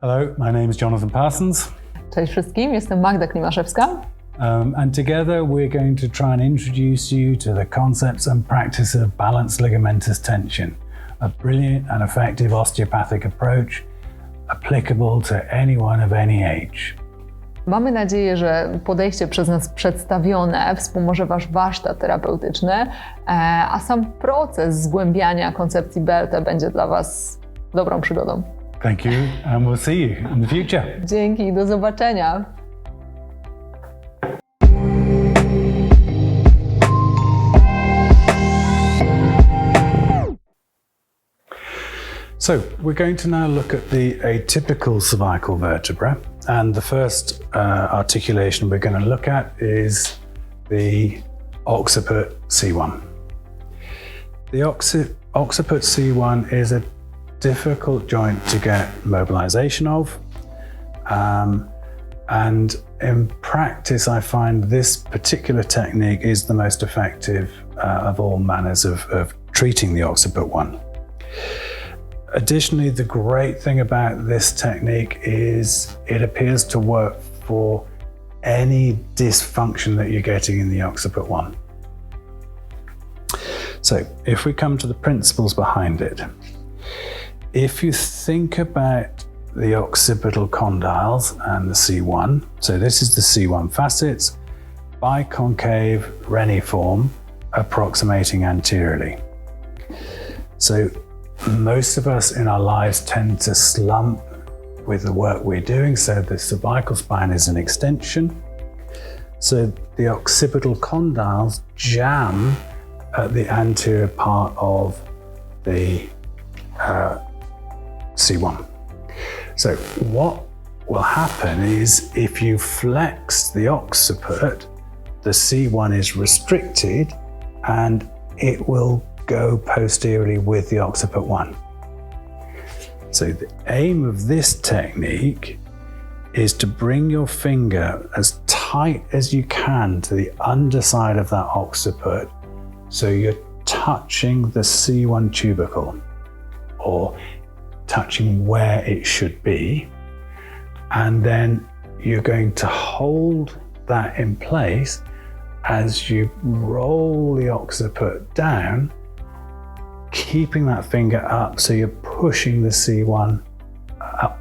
Hello, my name is Jonathanem Parsons. Cześć wszystkim, jestem Magda Klimaszewska. And together we're going to try and introduce you to the concepts and practice of balanced ligamentous tension, a brilliant and effective osteopathic approach applicable to anyone of any age. Mamy nadzieję, że podejście przez nas przedstawione wspomoże Wasz warsztat terapeutyczny, a sam proces zgłębiania koncepcji BLT będzie dla Was dobrą przygodą. Thank you, and we'll see you in the future. Dzięki, do zobaczenia. So we're going to now look at the atypical cervical vertebra, and the first articulation we're going to look at is the occiput C1. The occiput C1 is a difficult joint to get mobilization of, and in practice I find this particular technique is the most effective of all manners of treating the occiput one. Additionally, the great thing about this technique is it appears to work for any dysfunction that you're getting in the occiput one. So if we come to the principles behind it, if you think about the occipital condyles and the C1, so this is the C1 facets, biconcave reniform approximating anteriorly. So most of us in our lives tend to slump with the work we're doing, so the cervical spine is an extension. So the occipital condyles jam at the anterior part of the C1. So what will happen is if you flex the occiput, the C1 is restricted and it will go posteriorly with the occiput one. So the aim of this technique is to bring your finger as tight as you can to the underside of that occiput, so you're touching the C1 tubercle, or touching where it should be, and then you're going to hold that in place as you roll the occiput down, keeping that finger up so you're pushing the C1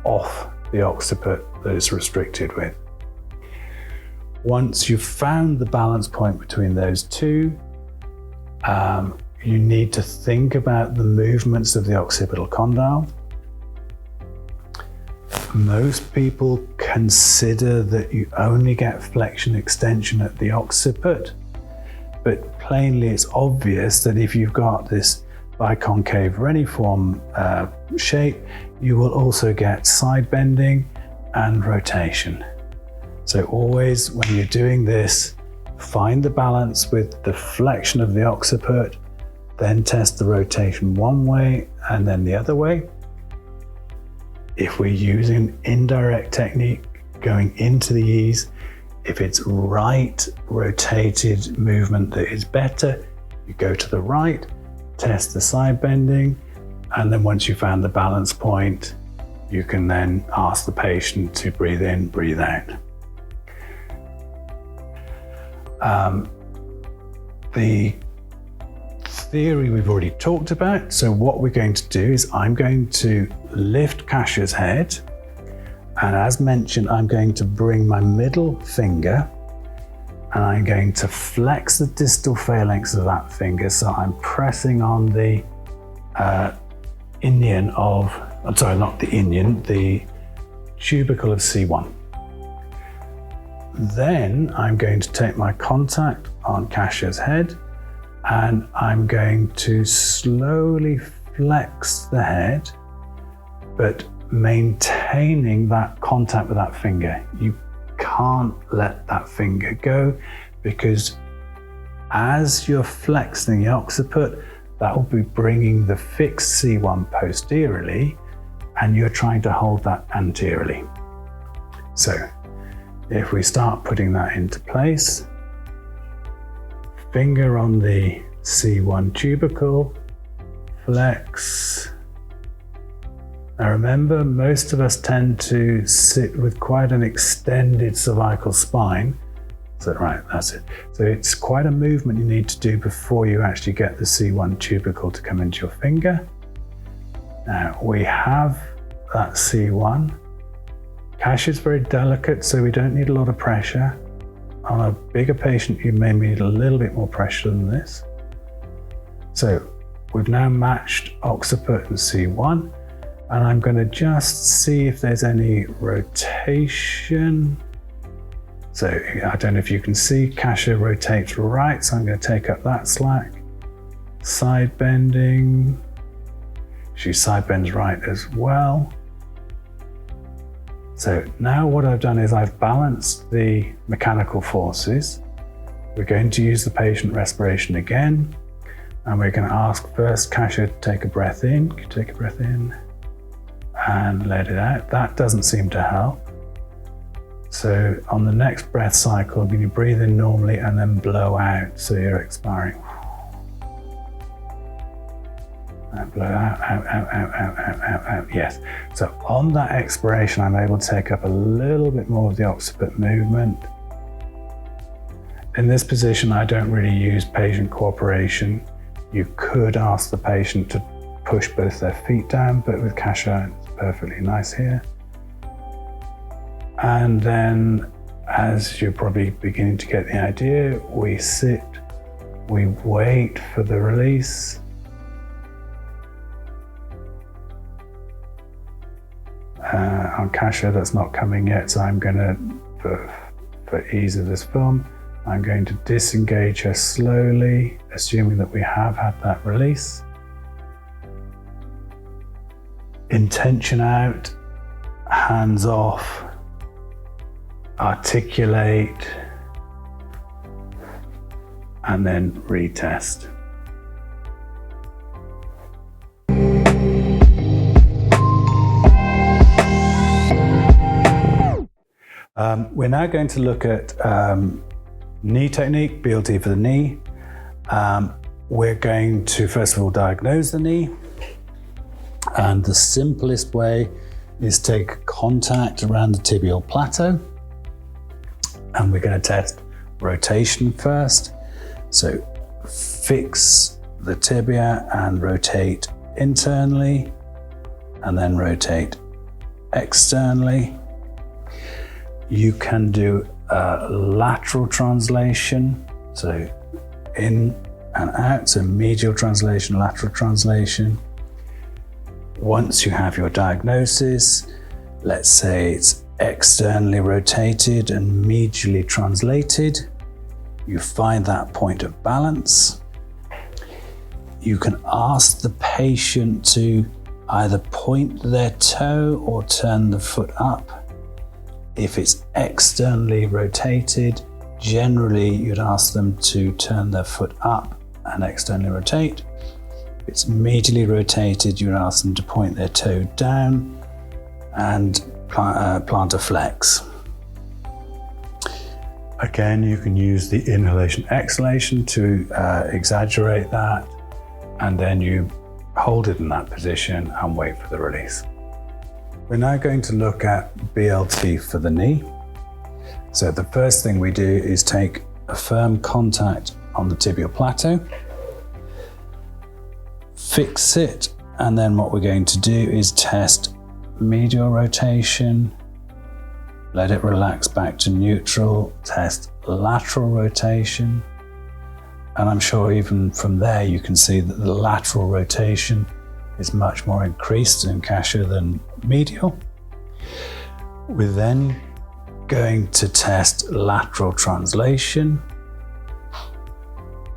off the occiput that it's restricted with. Once you've found the balance point between those two, you need to think about the movements of the occipital condyle. Most people consider that you only get flexion extension at the occiput, but plainly it's obvious that if you've got this biconcave reniform shape, you will also get side bending and rotation. So always when you're doing this, find the balance with the flexion of the occiput, then test the rotation one way and then the other way. If we're using indirect technique going into the ease, if it's right rotated movement that is better, you go to the right, test the side bending, and then once you found the balance point, you can then ask the patient to breathe in, breathe out. The theory we've already talked about, so what we're going to do is I'm going to lift Kassia's head, and as mentioned, I'm going to bring my middle finger and I'm going to flex the distal phalanx of that finger, so I'm pressing on the the tubercle of C1. Then I'm going to take my contact on Kassia's head and I'm going to slowly flex the head, but maintaining that contact with that finger. You can't let that finger go, because as you're flexing the occiput, that will be bringing the fixed C1 posteriorly, and you're trying to hold that anteriorly. So if we start putting that into place, finger on the C1 tubercle, flex, Now remember, most of us tend to sit with quite an extended cervical spine. So, right, that's it. So it's quite a movement you need to do before you actually get the C1 tubercle to come into your finger. Now we have that C1. Fascia is very delicate, so we don't need a lot of pressure. On a bigger patient, you may need a little bit more pressure than this. So we've now matched occiput and C1, and I'm going to just see if there's any rotation. So I don't know if you can see, fascia rotates right, so I'm going to take up that slack. Side bending. She side bends right as well. So now what I've done is I've balanced the mechanical forces. We're going to use the patient respiration again, and we're going to ask first Kasia to take a breath in. Can you take a breath in and let it out? That doesn't seem to help. So on the next breath cycle, can you breathe in normally and then blow out so you're expiring? And blow out, out, out, out, out, out, out, out. Yes. So on that expiration, I'm able to take up a little bit more of the occiput movement. In this position, I don't really use patient cooperation. You could ask the patient to push both their feet down, but with Kasia, it's perfectly nice here. And then, as you're probably beginning to get the idea, we sit, we wait for the release. On Kasia, that's not coming yet, so I'm going to, for ease of this film, I'm going to disengage her slowly, assuming that we have had that release. Intention out, hands off, articulate, and then retest. We're now going to look at knee technique, BLT for the knee. We're going to first of all diagnose the knee. And the simplest way is take contact around the tibial plateau. And we're going to test rotation first. So fix the tibia and rotate internally, and then rotate externally. You can do a lateral translation, so in and out, so medial translation, lateral translation. Once you have your diagnosis, let's say it's externally rotated and medially translated, you find that point of balance. You can ask the patient to either point their toe or turn the foot up. If it's externally rotated, generally you'd ask them to turn their foot up and externally rotate. If it's medially rotated, you'd ask them to point their toe down and plantar flex. Again, you can use the inhalation exhalation to exaggerate that, and then you hold it in that position and wait for the release. We're now going to look at BLT for the knee. So the first thing we do is take a firm contact on the tibial plateau, fix it, and then what we're going to do is test medial rotation, let it relax back to neutral, test lateral rotation, and I'm sure even from there you can see that the lateral rotation is much more increased in Kasia than medial. We're then going to test lateral translation.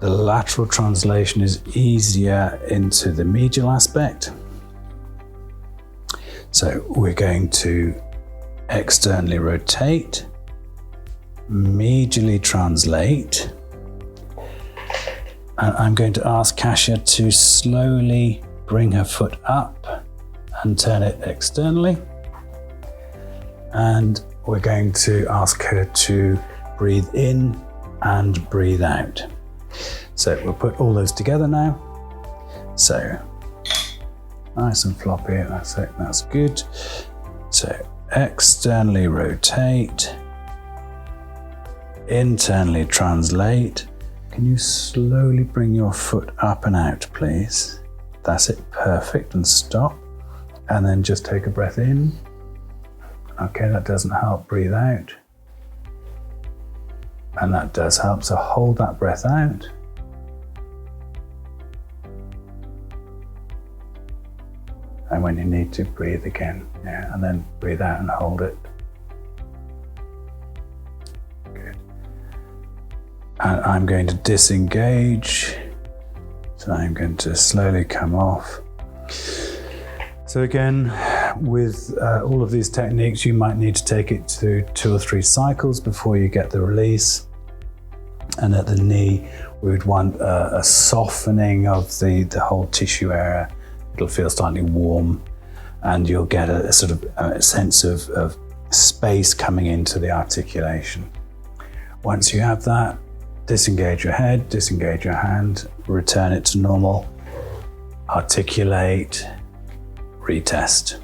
The lateral translation is easier into the medial aspect. So we're going to externally rotate, medially translate, and I'm going to ask Kasia to slowly bring her foot up and turn it externally. And we're going to ask her to breathe in and breathe out. So we'll put all those together now. So Nice and floppy, that's it, that's good. So externally rotate, internally translate. Can you slowly bring your foot up and out, please? That's it, perfect, and stop. And then just take a breath in. Okay, that doesn't help, breathe out. And that does help, so hold that breath out. And when you need to, breathe again, yeah, and then breathe out and hold it. Good. And I'm going to disengage. So I'm going to slowly come off. So again, with all of these techniques, you might need to take it to 2 or 3 cycles before you get the release. And at the knee, we would want a softening of the whole tissue area. It'll feel slightly warm, and you'll get a sort of a sense of space coming into the articulation. Once you have that, disengage your head, disengage your hand, return it to normal, articulate, retest.